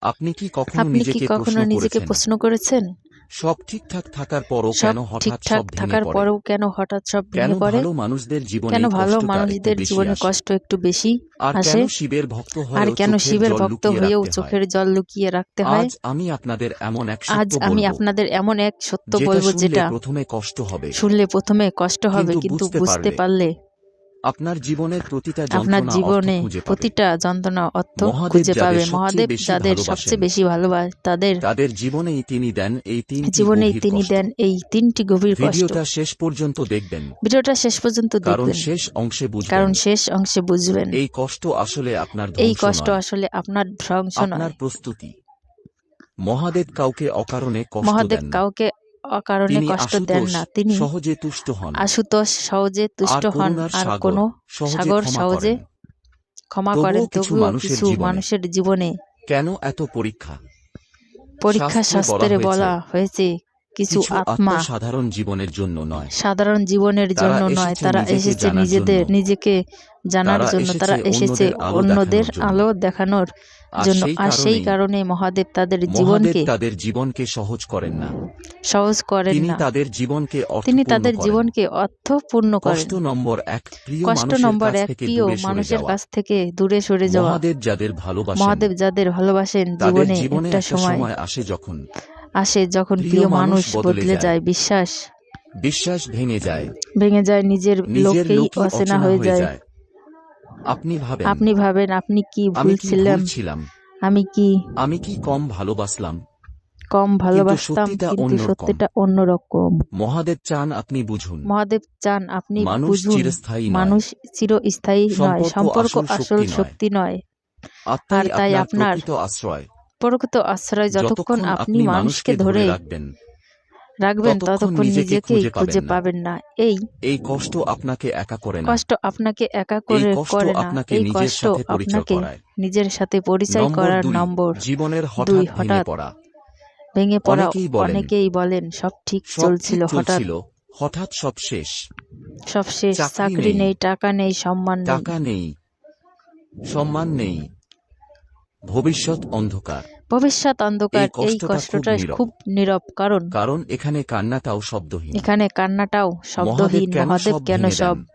আপনি কি কখনো আপনি কি নিজেকে প্রশ্ন কখনো নিজেকে করেছেন, প্রশ্ন করেছেন, সব ঠিকঠাক থাকার পরও সব কেন হঠাৎ ঠিকঠাক সব ভেঙে থাকার পড়ে? পরেও কেন হঠাৎ সব কেন ভেঙে পড়ে? ভালো মানুষদের কেন জীবনেই ভালো কষ্টটা একটু মানুষদের বেশি জীবনে আসে? কষ্ট একটু বেশি আর আসে? কেন শিবের ভক্ত আর হয়েও কেন চোখের শিবের জল ভক্ত লুকিয়ে হয়েও রাখতে হয়? চোখের জল লুকিয়ে রাখতে হয়? আজ আমি আপনাদের এমন এক আজ সত্য আমি বলবো, আপনাদের এমন এক সত্য যেটা বলবো, শুনলে যেটা প্রথমে কষ্ট হবে, শুনলে প্রথমে কষ্ট হবে, কিন্তু কিন্তু বুঝতে বুঝতে পারলে পারলে আপনার জীবনের প্রতিটা আপনার যন্ত্রণা অর্থ জীবনে খুঁজে পাবে। প্রতিটা যন্ত্রণা অর্থ মহাদেব খুঁজে যাদের পাবে। সবচেয়ে মহাদেব বেশি যাদের ভালোবাসেন, সবচেয়ে বেশি ভালোবাসে তাদের জীবনেই তিনি দেন এই তিনটি জীবনেই গভীর তিনি কষ্ট। দেন এই ৩টি গভীর কষ্ট। ভিডিওটা শেষ পর্যন্ত দেখবেন, ভিডিওটা শেষ পর্যন্ত কারণ দেখবেন, শেষ অংশে বুঝবেন কারণ শেষ অংশে বুঝবেন এই কষ্ট আসলে আপনার এই ধ্বংস কষ্ট নয়, আসলে আপনার ধ্বংস আপনার নয়। প্রস্তুতি। মহাদেব কাউকে অকারণে কষ্ট মহাদেব দেন না। কাউকে অকারণে তিনি কষ্ট দেন আশুতোষ, না। তিনি সহজে তুষ্ট হন, আশুতোষ, সহজে তুষ্ট আর হন, করুণার আর সাগর, কোনো সহজে সাগর ক্ষমা সহজে করেন। ক্ষমা তবুও করেন। কিছু তবুও মানুষের কিছু জীবনে মানুষের জীবনে কেন এত পরীক্ষা? পরীক্ষা শাস্ত্রে বলা হয়েছে কিছু কিছু আত্মা সাধারণ জীবনের জন্য নয়, সাধারণ জীবনের তারা জন্য নয়, এসেছে তারা নিজেকে এসেছে জানার জন্য, নিজেকে জানার তারা জন্য, তারা এসেছে অন্যদের আলো অন্যদের দেখানোর জন্য। আলো দেখানোর আর জন্য। সেই আর সেই কারণেই কারণে মহাদেব তাদের মহাদেব জীবনকে তাদের জীবনকে সহজ করেন না, সহজ করেন তিনি না, তাদের জীবনকে তিনি অর্থপূর্ণ তাদের করেন। জীবনকে অর্থপূর্ণ করেন। কষ্ট নম্বর ১, প্রিয় কষ্ট মানুষের নম্বর কাছ ১, থেকে প্রিয় দূরে সরে মানুষের যাওয়া। কাছ থেকে দূরে সরে যাওয়া। মহাদেব যাদের ভালোবাসেন, মহাদেব যাদের ভালোবাসেন, তাদের জীবনে জীবনে একটা একটা সময় সময় আসে যখন আসে যখন প্রিয় প্রিয় মানুষ মানুষ বদলে বদলে যায়, যায়, বিশ্বাস ভেঙে যায়, ভেঙে যায়, নিজের নিজের লোকই লোকই অচেনা হয়ে যায়। আপনি ভাবেন, আপনি ভাবেন আপনি কি আমি ভুল কি ভুল ছিলাম, ছিলাম, আমি কি আমি কি কম ভালোবাসলাম, কম কিন্তু ভালোবাসতাম, সত্যিটা কিন্তু অন্যরকম। সত্যিটা অন্যরকম। মহাদেব চান আপনি বুঝুন, মহাদেব চান আপনি মানুষ বুঝুন, চিরস্থায়ী নয়, মানুষ চিরস্থায়ী নয়, সম্পর্ক আসল আসল শক্তি নয়, শক্তি নয়। আর আত্মাই তাই আপনার আপনার প্রকৃত আশ্রয়। প্রকৃত আশ্রয় যতক্ষণ যতক্ষণ আপনি আপনি মানুষকে মানুষকে ধরে ধরে রাখবেন, ততক্ষণ নিজেকে নিজেকেই খুঁজে পাবেন না। পাবেন না। এই এই কষ্ট আপনাকে একা করে না, কষ্ট আপনাকে একা এই করে কষ্ট করে না। আপনাকে এই নিজের কষ্ট সাথে পরিচয় আপনাকে করায়। নিজের সাথে পরিচয় নম্বর করার ২, নম্বর জীবনের ২, হঠাৎ ভেঙে হঠাৎ পড়া। ভেঙে পড়া। অনেকেই বলেন, অনেকেই বলেন সব ঠিক সব ঠিক চলছিল, হঠাৎ চলছিল, হঠাৎ সব শেষ। সব শেষ। চাকরি চাকরি নেই, নেই, টাকা নেই, সম্মান নেই। টাকা নেই, সম্মান নেই, ভবিষ্যৎ অন্ধকার। ভবিষ্যৎ অন্ধকার। এই কষ্টটা কষ্টটা খুব নীরব, কারণ কারণ এখানে কান্নাটাও শব্দহীন। এখানে কান্নাটাও মহাদেব শব্দহীন। কেন মহাদেব সব কেন ভেঙে সব দেন?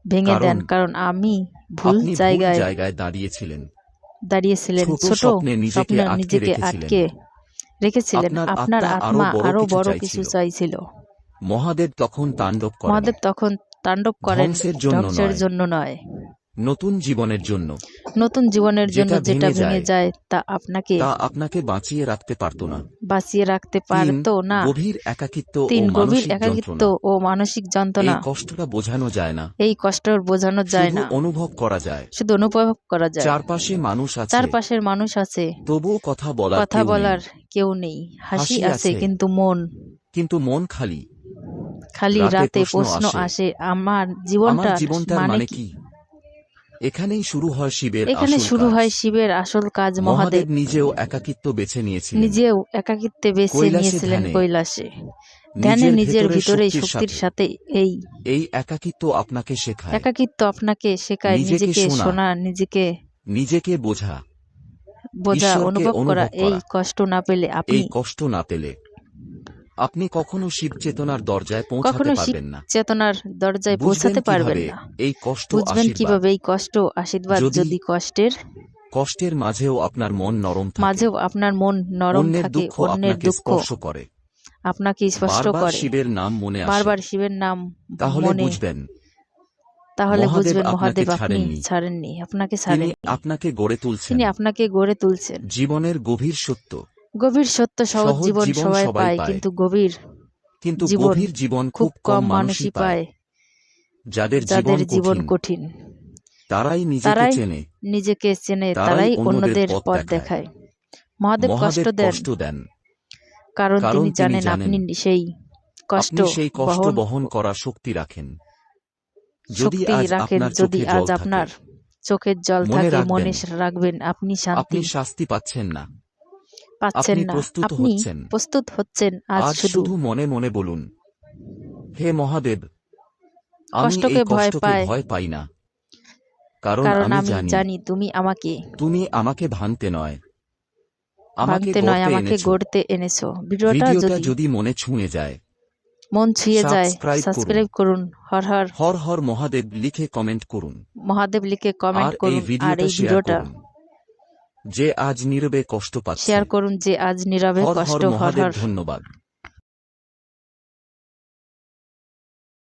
ভেঙে দেন? কারণ কারণ আমি ভুল আপনি ভুল জায়গায় জায়গায় দাঁড়িয়েছিলেন, দাঁড়িয়েছিলেন, ছোট ছোট স্বপ্নে নিজেকে স্বপ্নে আটকে নিজেকে রেখেছিলেন। আটকে রেখেছিলেন। আপনার আপনার আত্মা আত্মা আরো বড় কিছু চাইছিল। চাইছিল। মহাদেব তখন তাণ্ডব করেন, মহাদেব তখন তাণ্ডব করেন, ধ্বংসের জন্য ধ্বংসের নয়, জন্য নয়, নতুন জীবনের জন্য। নতুন জীবনের জন্য। যেটা যেটা ভেঙে ভেঙে যায় তা আপনাকে বাঁচিয়ে রাখতে পারত না। বাঁচিয়ে রাখতে ৩, পারতো না। গভীর একাকিত্ব ও ৩, গভীর মানসিক একাকিত্ব যন্ত্রণা। ও মানসিক এই যন্ত্রণা। কষ্টটা বোঝানো যায় না, এই কষ্ট বোঝানো যায় শুধু না, অনুভব করা যায়। শুধু অনুভব করা যায়। চারপাশে মানুষ আছে, চারপাশের মানুষ আছে, তবুও কথা বলার কথা কেউ নেই। বলার কেউ নেই। হাসি আছে, কিন্তু মন খালি। খালি। রাতে প্রশ্ন আসে, আমার আমার জীবনটার জীবনটার মানে মানে কি? কি? এখানেই শুরু হয় শিবের এখানে আসল শুরু কাজ। হয় শিবের আসল কাজ। মহাদেব মহাদেব নিজেও একাকিত্ব বেছে নিয়েছিলেন, নিজেও একাকিত্বে বেছে কৈলাসে নিয়েছিলেন, ধ্যানে, কৈলাসে ধ্যানে। নিজের ভিতরেই শক্তির শক্তির সাথে এই এই একাকিত্ব আপনাকে শেখায় একাকিত্ব আপনাকে শেখায় নিজেকে শোনা, নিজেকে বোঝা, বোঝা, ঈশ্বরকে অনুভব করা। এই করা। কষ্ট না পেলে এই কষ্ট না পেলে আপনি কখনো শিব চেতনার দরজায় পৌঁছাতে কখনো শিব পারবেন না। চেতনার দরজায় বুঝবেন পৌঁছাতে পারবেন কিভাবে না। এই কষ্ট বুঝবেন আশীর্বাদ? কিভাবে এই কষ্ট আশীর্বাদ? যদি কষ্টের মাঝেও আপনার মন নরম থাকে, মাঝেও আপনার মন নরম অন্যের থাকে, দুঃখ অন্যের আপনাকে দুঃখ স্পর্শ করে, আপনাকে স্পষ্ট বারবার করে, শিবের নাম মনে আসে, বারবার শিবের নাম তাহলে মনে, বুঝবেন তাহলে মহাদেব বুঝবেন আপনাকে মহাদেব আপনি ছাড়েননি, আপনাকে ছাড়েননি। আপনাকে গড়ে তুলছেন। তিনি আপনাকে গড়ে তুলছেন। জীবনের গভীর সত্য, গভীর সত্য সহজ জীবন সবাই পায়, কিন্তু গভীর জীবন খুব খুব কম মানুষই পায়। যাদের জীবন কঠিন, তারাই নিজেকে চেনে, তারাই অন্যদের পথ দেখায়। মহাদেব কষ্ট দেন, কারণ তিনি জানেন আপনি সেই কষ্ট বহন করা শক্তি রাখেন। যদি আজ আপনার চোখের জল থাকে, মনে রাখবেন আপনি শাস্তি পাচ্ছেন না, পাচ্ছেন না, আপনি প্রস্তুত হচ্ছেন। আজ শুধু মনে মনে বলুন, হে মহাদেব, কষ্টকে ভয় পাই না, কারণ আমি জানি তুমি আমাকে ভাঙতে নয়, ভাঙতে নয়, আমাকে গড়তে এনেছো। ভিডিওটা যদি মনে ছুঁয়ে যায়, সাবস্ক্রাইব করুন। হর হর হর হর মহাদেব লিখে কমেন্ট করুন। মহাদেব লিখে কমেন্ট করুন। আর এই ভিডিওটা যে আজ নীরবে কষ্ট পাচ্ছে শেয়ার করুন, যে আজ নীরবে কষ্ট। হর হর ধন্যবাদ।